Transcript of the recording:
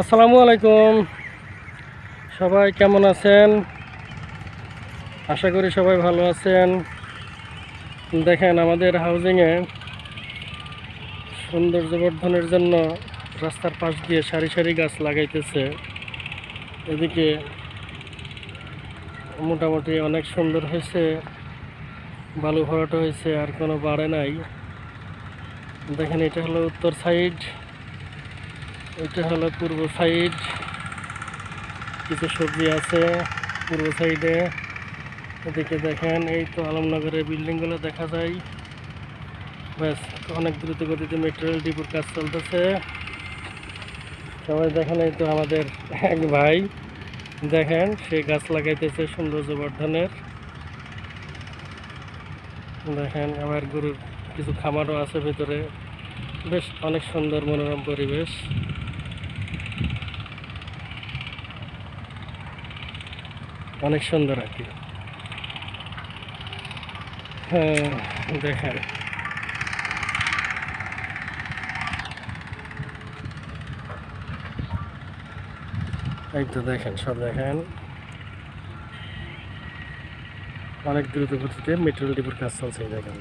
আসসালামু আলাইকুম। সবাই কেমন আছেন? আশা করি সবাই ভালো আছেন। দেখেন, আমাদের হাউজিংয়ে সৌন্দর্য বর্ধনের জন্য রাস্তার পাশ দিয়ে সারি সারি গাছ লাগাইতেছে। এদিকে মোটামুটি অনেক সুন্দর হয়েছে, বালু ভরাট হয়েছে, আর কোনো বাড়ে নাই। দেখেন, এটা হলো উত্তর সাইড, এটা হলো পূর্ব সাইড। কিছু সবজি আছে পূর্ব সাইডে। এদিকে দেখেন, এই তো আলমনগরের বিল্ডিংগুলো দেখা যায়। ব্যাস, অনেক দ্রুত গতিতে মেট্রো রেল ডিপোর কাজ চলতেছে। সবাই দেখেন, এই তো আমাদের এক ভাই, দেখেন সে গাছ লাগাইতেছে সৌন্দর্য বর্ধনের। দেখেন, আবার গরুর কিছু খামারও আছে ভেতরে। বেশ অনেক সুন্দর মনোরম পরিবেশ। অনেক সুন্দর আর কি। হ্যাঁ, দেখেন, এই তো দেখেন, সব দেখেন অনেক দ্রুত গতিতে মেট্রো রেল ডিপোর কাজ চলছে। এই দেখেন।